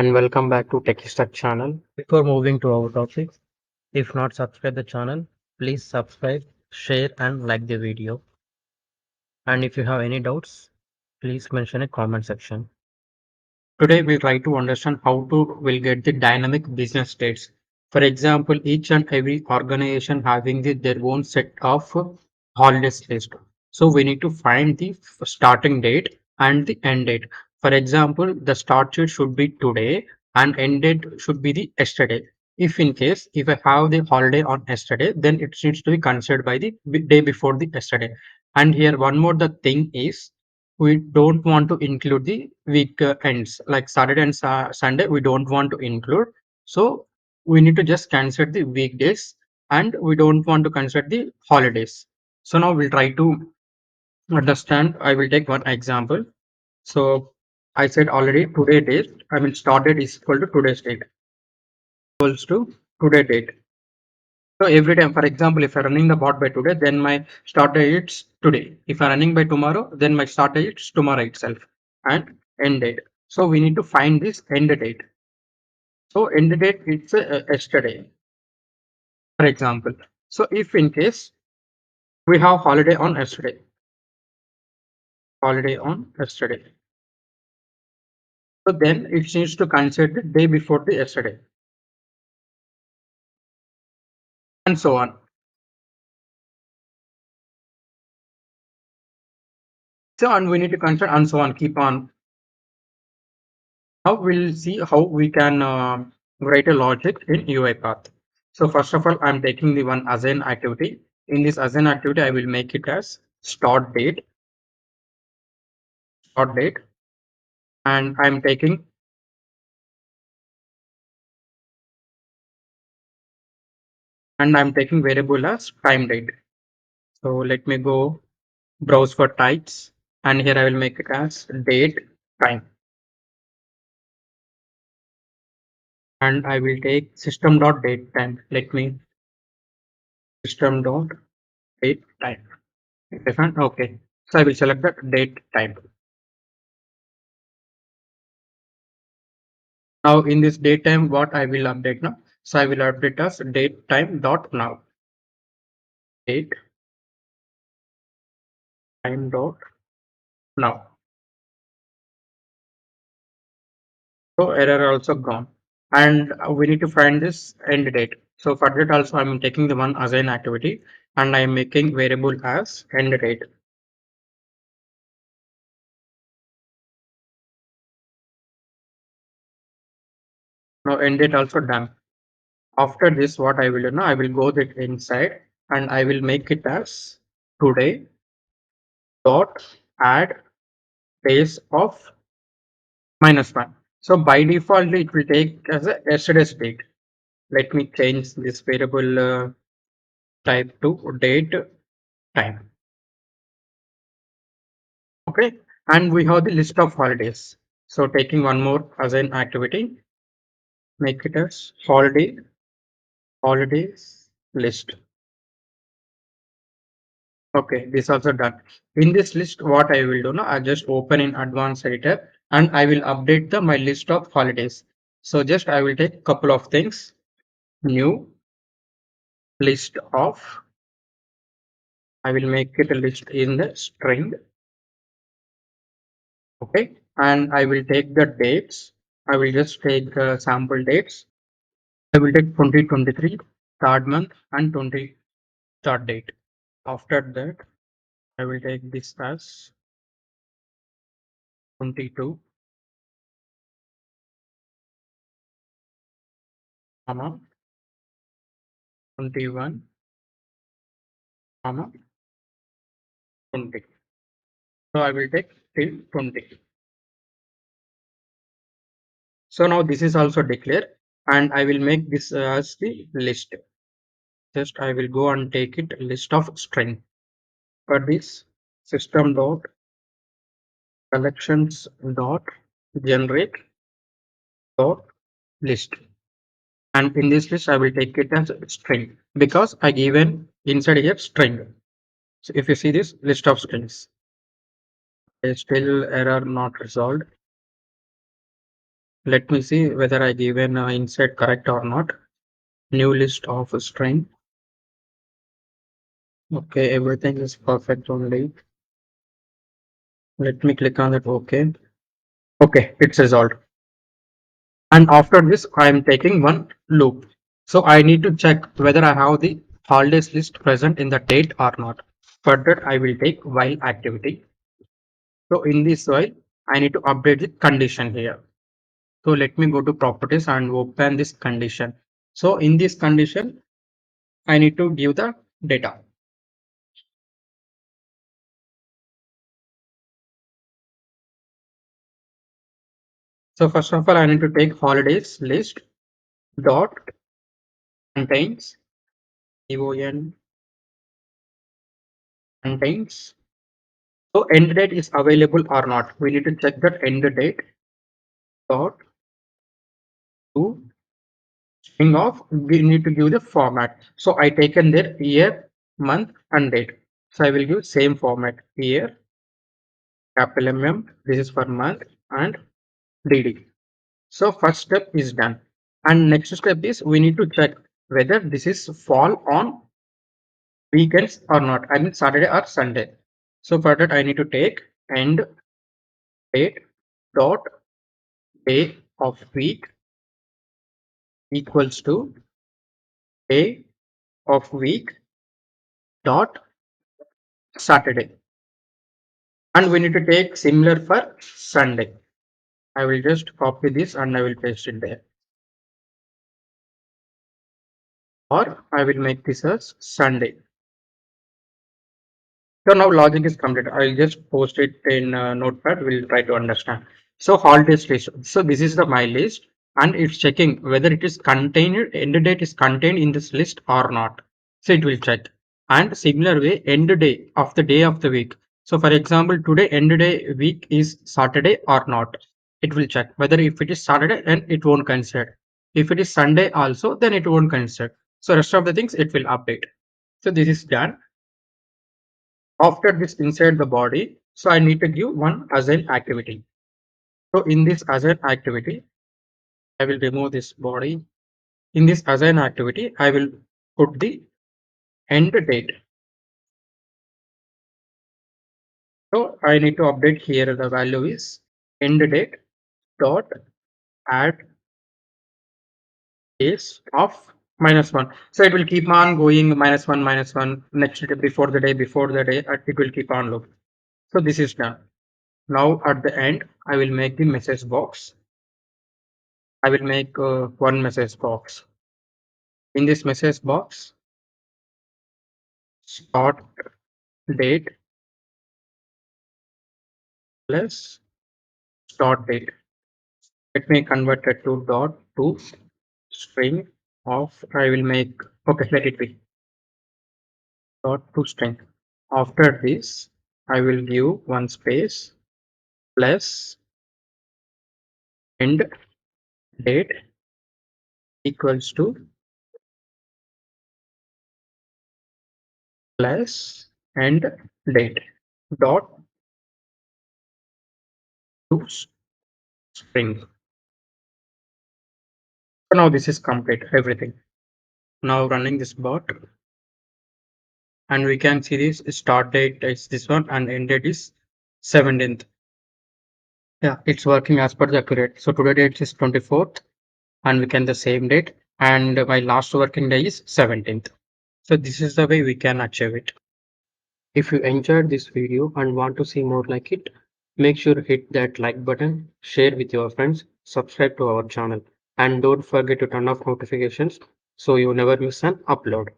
and welcome back to techystack channel. Before moving to our topic, if not subscribe the channel, please subscribe, share and like the video. And if you have any doubts, please mention in comment section. Today we'll try to understand how to will get the dynamic business states. For example, each and every organization having their own set of holidays list. So we need to find the starting date and the end date. For example, the start date should be today and end date should be the yesterday. If in case if I have the holiday on yesterday, then it needs to be considered by the day before the yesterday. And here one more the thing is we don't want to include the week ends like Saturday and Sunday. We don't want to include. So we need to just consider the weekdays and we don't want to consider the holidays. So now we'll try to understand. I will take one example. So I said already today date. I mean start date is equal to today's date equals to today date. So every time, for example, if I'm running the bot by today, then my start date is today. If I'm running by tomorrow, then my start date is tomorrow itself and end date. So we need to find this end date. So end date it's yesterday, for example. So if in case we have holiday on yesterday. So then it needs to consider the day before the yesterday and so on. So and we need to consider and so on. Keep on. Now we'll see how we can write a logic in UiPath. So first of all, I'm taking the one assign activity. In this assign activity, I will make it as start date, and I'm taking variable as time date. So let me go browse for types, and here I will make it as date time, and I will take system dot date time. Let me system dot date time. Different. Okay. So I will select the date time. Now in this date time, what I will update now? So I will update as date time dot now. Date time dot now. So error also gone. And we need to find this end date. So for that also I'm taking the one assign activity and I'm making variable as end date. Now end date also done. After this, what I will do now, I will go that inside and I will make it as today dot add days of -1. So by default, it will take as a yesterday's date. Let me change this variable type to date time. Okay. And we have the list of holidays. So taking one more as an activity, make it as holidays list. Okay, this also done. In this list, what I will do now, I just open in advanced editor and I will update my list of holidays. So just I will take couple of things, new list of, I will make it a list in the string. Okay. And I will take the dates. I will just take sample dates. I will take 2023 third month and 20 start date. After that, I will take this as 22, comma 21, comma 20. So I will take till 20. So now this is also declared and I will make this as the list. Just I will go and take it list of string. For this system dot collections dot generate dot list. And in this list, I will take it as a string because I given inside here string. So if you see this list of strings, still error not resolved. Let me see whether I given insert correct or not. New list of string. Okay, everything is perfect only. Let me click on it. Okay. Okay, it's resolved. And after this, I am taking one loop. So I need to check whether I have the holidays list present in the date or not. For that, I will take while activity. So in this while, I need to update the condition here. So let me go to properties and open this condition. So in this condition, I need to give the data. So first of all, I need to take holidays list dot contains con contains. So end date is available or not. We need to check that end date dot to string of. We need to give the format. So I taken their year, month, and date. So I will give same format year, capital MM. This is for month and DD. So first step is done. And next step is we need to check whether this is fall on weekends or not. I mean Saturday or Sunday. So for that I need to take end date dot day of week equals to day of week dot Saturday. And we need to take similar for Sunday. I will just copy this and I will paste it there. Or I will make this as Sunday. So now logic is complete. I'll just post it in Notepad. We'll try to understand. So holidays list. So this is the my list, and it's checking whether it is contained. End date is contained in this list or not. So it will check. And similar way, end day of the day of the week. So for example, today end day week is Saturday or not. It will check whether if it is Saturday, then it won't consider. If it is Sunday also, then it won't consider. So rest of the things it will update. So this is done. After this inside the body, so I need to give one assign activity. So in this assign activity, I will remove this body. In this assign activity, I will put the end date. So I need to update here the value is end date dot add is of -1. So it will keep on going -1 next day before the day, it will keep on loop. So this is done. Now at the end, I will make the message box. I will make one message box. In this message box, start date plus start date. Let me convert it to dot to string of. I will make, okay, let it be dot to string. After this, I will give one space plus end date equals to plus end date dot to string. So now this is complete everything. Now running this bot, and we can see this start date is this one and end date is 17th. Yeah, it's working as per the accurate. So today date is 24th and we can the same date, and my last working day is 17th. So this is the way we can achieve it. If you enjoyed this video and want to see more like it, make sure to hit that like button, share with your friends, subscribe to our channel, and don't forget to turn off notifications so you never miss an upload.